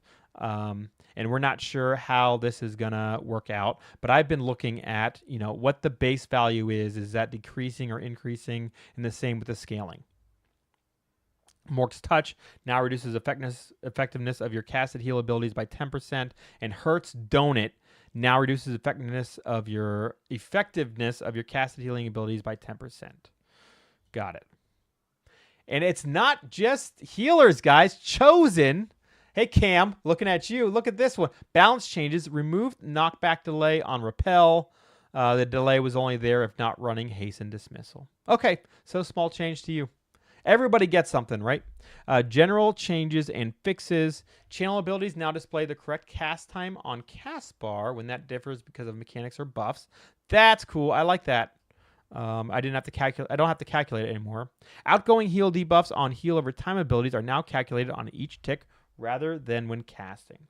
And we're not sure how this is going to work out. But I've been looking at, what the base value is. Is that decreasing or increasing? And the same with the scaling. Mork's Touch now reduces effectiveness of your casted heal abilities by 10%. And Hurt's Donut now reduces effectiveness of your casted healing abilities by 10%. Got it. And it's not just healers, guys. Chosen. Hey, Cam, looking at you. Look at this one. Balance changes. Removed knockback delay on repel. The delay was only there if not running hasten dismissal. Okay, so small change to you. Everybody gets something, right? General changes and fixes. Channel abilities now display the correct cast time on cast bar when that differs because of mechanics or buffs. That's cool. I like that. I don't have to calculate it anymore. Outgoing heal debuffs on heal over time abilities are now calculated on each tick rather than when casting.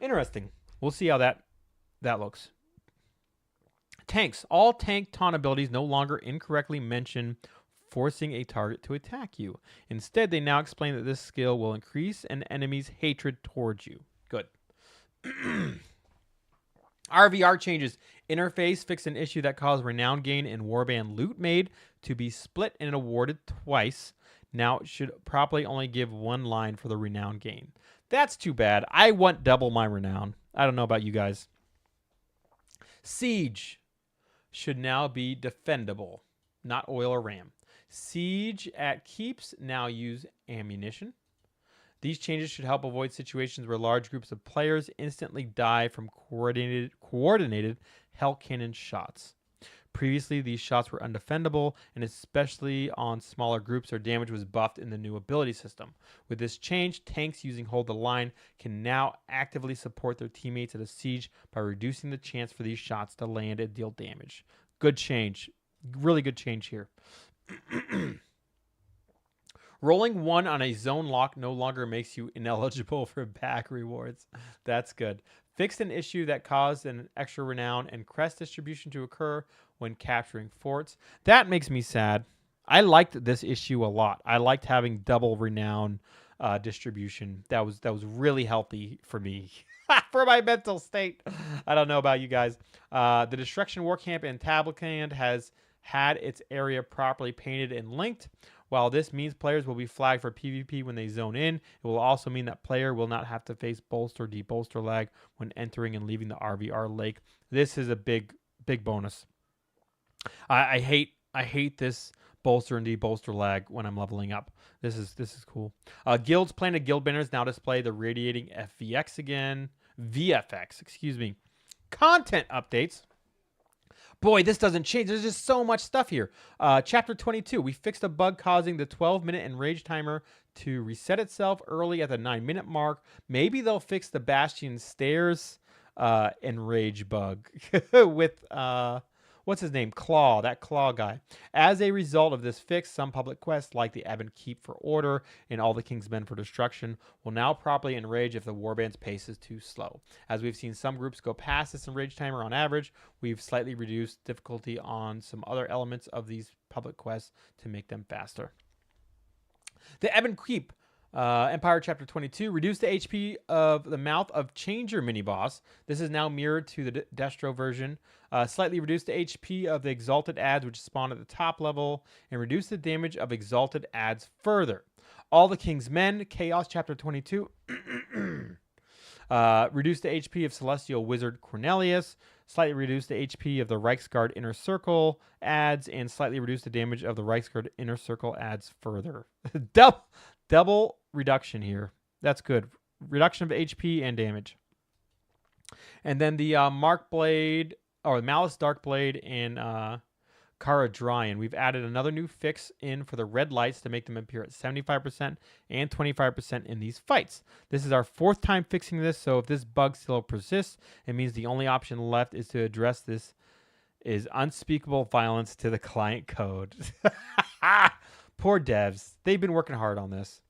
Interesting. We'll see how that looks. Tanks. All tank taunt abilities no longer incorrectly mention forcing a target to attack you. Instead, they now explain that this skill will increase an enemy's hatred towards you. Good. RVR changes. Interface fixed an issue that caused renown gain and warband loot made to be split and awarded twice. Now it should properly only give 1 line for the renown gain. That's too bad. I want double my renown. I don't know about you guys. Siege should now be defendable, not oil or ram. Siege at keeps now use ammunition. These changes should help avoid situations where large groups of players instantly die from coordinated Hell Cannon shots. Previously, these shots were undefendable, and especially on smaller groups, their damage was buffed in the new ability system. With this change, tanks using Hold the Line can now actively support their teammates at a siege by reducing the chance for these shots to land and deal damage. Good change. Really good change here. Rolling 1 on a zone lock no longer makes you ineligible for back rewards. That's good. Fixed an issue that caused an extra renown and crest distribution to occur when capturing forts. That makes me sad. I liked this issue a lot. I liked having double renown distribution. That was really healthy for me. For my mental state. I don't know about you guys. The Destruction War Camp in Tabletland has had its area properly painted and linked. While this means players will be flagged for PvP when they zone in, it will also mean that player will not have to face bolster or debolster lag when entering and leaving the RVR lake. This is a big bonus. I hate this bolster and debolster lag when I'm leveling up. This is cool. Guilds planted guild banners now display the radiating FVX again. VFX, excuse me. Content updates. Boy, this doesn't change. There's just so much stuff here. Chapter 22. We fixed a bug causing the 12-minute enrage timer to reset itself early at the 9-minute mark. Maybe they'll fix the Bastion Stairs enrage bug with what's his name? Claw, that Claw guy. As a result of this fix, some public quests like the Ebb and Keep for Order and All the King's Men for Destruction will now properly enrage if the warband's pace is too slow. As we've seen some groups go past this enrage timer on average, we've slightly reduced difficulty on some other elements of these public quests to make them faster. The Ebb and Keep. Empire Chapter 22. Reduce the HP of the Mouth of Changer mini-boss. This is now mirrored to the Destro version. Slightly reduce the HP of the Exalted adds, which spawn at the top level. And reduce the damage of Exalted adds further. All the King's Men. Chaos Chapter 22. Reduce the HP of Celestial Wizard Cornelius. Slightly reduce the HP of the Reichsguard Inner Circle adds. And slightly reduce the damage of the Reichsguard Inner Circle adds further. Double reduction here. That's good. Reduction of HP and damage. And then the Mark Blade, or Malice Dark Blade and Caradrian. We've added another new fix in for the red lights to make them appear at 75% and 25% in these fights. This is our 4th time fixing this, so if this bug still persists, it means the only option left is to address this is unspeakable violence to the client code. Poor devs. They've been working hard on this.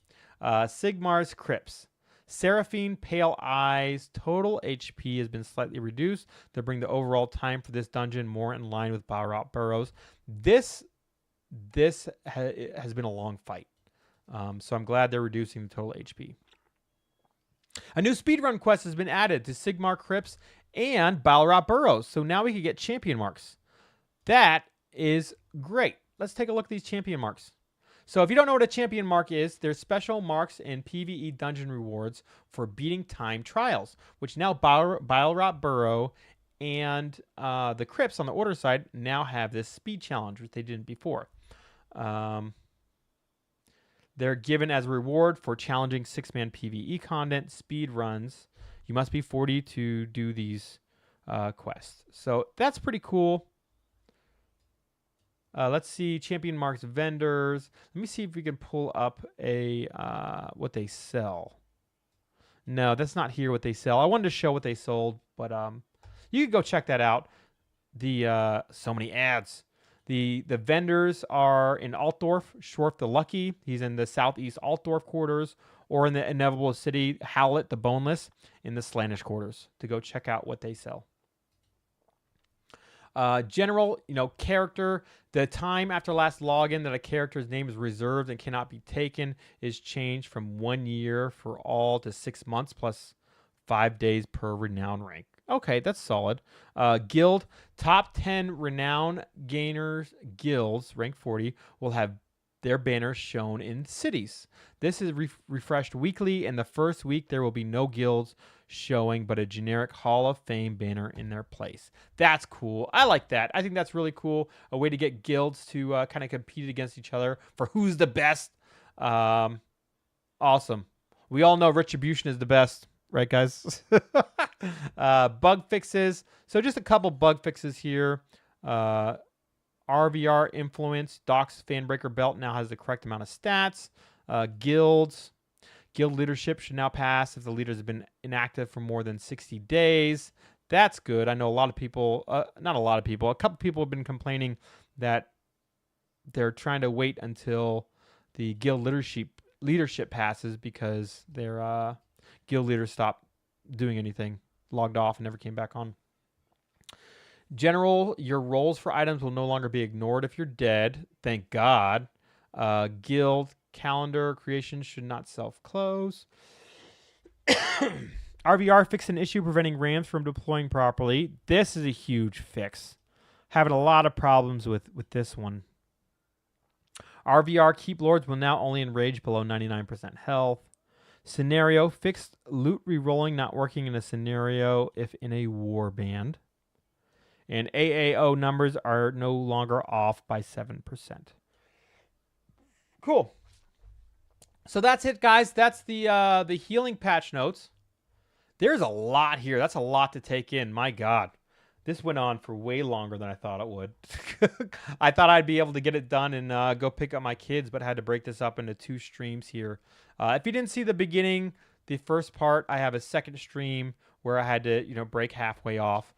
Sigmar's Crypts. Seraphine Pale Eyes total HP has been slightly reduced to bring the overall time for this dungeon more in line with Balrog Burrows. This has been a long fight. So I'm glad they're reducing the total HP. A new speedrun quest has been added to Sigmar Crypts and Balrog Burrows. So now we can get champion marks. That is great. Let's take a look at these champion marks. So if you don't know what a champion mark is, there's special marks in PvE dungeon rewards for beating time trials, which now Balrog Burrow and the Crypts on the order side now have this speed challenge, which they didn't before. They're given as a reward for challenging 6-man PvE content, speed runs. You must be 40 to do these quests. So that's pretty cool. Let's see, champion marks vendors. Let me see if we can pull up a what they sell. No, that's not here what they sell. I wanted to show what they sold, but you can go check that out. The so many ads. The vendors are in Altdorf, Schwarf the Lucky. He's in the southeast Altdorf quarters, or in the Inevitable City, Howlet the Boneless in the Slanish quarters. To go check out what they sell. General, character. The time after last login that a character's name is reserved and cannot be taken is changed from 1 year for all to 6 months plus 5 days per renown rank. Okay, that's solid. Guild. Top 10 renown gainers guilds, rank 40, will have their banners shown in cities. This is refreshed weekly, and the first week there will be no guilds showing but a generic Hall of Fame banner in their place. That's cool. I like that. I think that's really cool. A way to get guilds to kind of compete against each other for who's the best. Awesome. We all know Retribution is the best, right, guys? Bug fixes. So just a couple bug fixes here. RVR influence. Doc's Fanbreaker belt now has the correct amount of stats. Guilds. Guild leadership should now pass if the leaders have been inactive for more than 60 days. That's good. I know a lot of people, not a lot of people, a couple people have been complaining that they're trying to wait until the guild leadership passes because their guild leaders stopped doing anything, logged off, and never came back on. General, your rolls for items will no longer be ignored if you're dead. Thank God. Guild calendar creation should not self-close. RVR fixed an issue preventing rams from deploying properly. This is a huge fix. Having a lot of problems with this one. RVR keep lords will now only enrage below 99% health. Scenario fixed loot rerolling not working in a scenario if in a war band. And AAO numbers are no longer off by 7%. Cool. So that's it, guys. That's the healing patch notes. There's a lot here. That's a lot to take in. My God. This went on for way longer than I thought it would. I thought I'd be able to get it done and go pick up my kids, but I had to break this up into 2 streams here. If you didn't see the beginning, the first part, I have a second stream where I had to, break halfway off.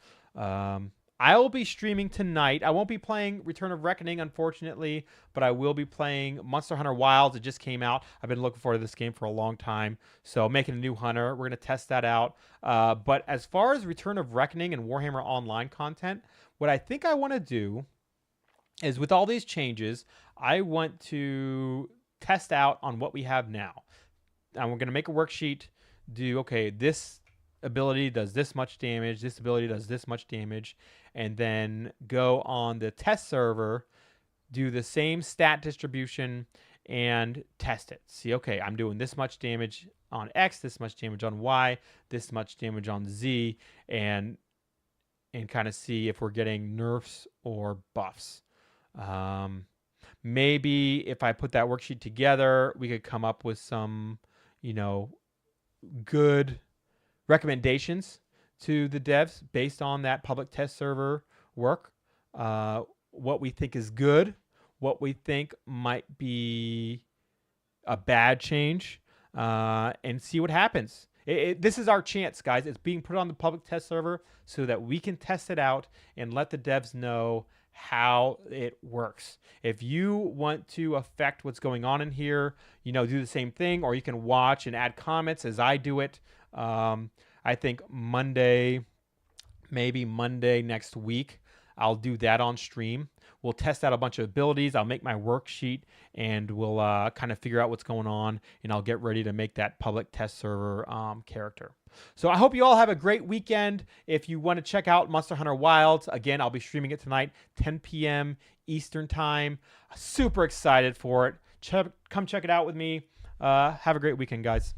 I will be streaming tonight. I won't be playing Return of Reckoning, unfortunately, but I will be playing Monster Hunter Wilds. It just came out. I've been looking forward to this game for a long time. So making a new hunter. We're going to test that out. But as far as Return of Reckoning and Warhammer Online content, what I think I want to do is with all these changes, I want to test out on what we have now. And we're going to make a worksheet, okay, this ability does this much damage, this ability does this much damage, and then go on the test server, do the same stat distribution, and test it. See, okay, I'm doing this much damage on X, this much damage on Y, this much damage on Z, and kind of see if we're getting nerfs or buffs. Maybe if I put that worksheet together, we could come up with some, good recommendations to the devs based on that public test server work. What we think is good, what we think might be a bad change, and see what happens. This is our chance, guys. It's being put on the public test server so that we can test it out and let the devs know how it works. If you want to affect what's going on in here, do the same thing, or you can watch and add comments as I do it. I think maybe Monday next week, I'll do that on stream. We'll test out a bunch of abilities. I'll make my worksheet, and we'll kind of figure out what's going on, and I'll get ready to make that public test server character. So I hope you all have a great weekend. If you want to check out Monster Hunter Wilds, again, I'll be streaming it tonight, 10 p.m. Eastern Time. Super excited for it. Come check it out with me. Have a great weekend, guys.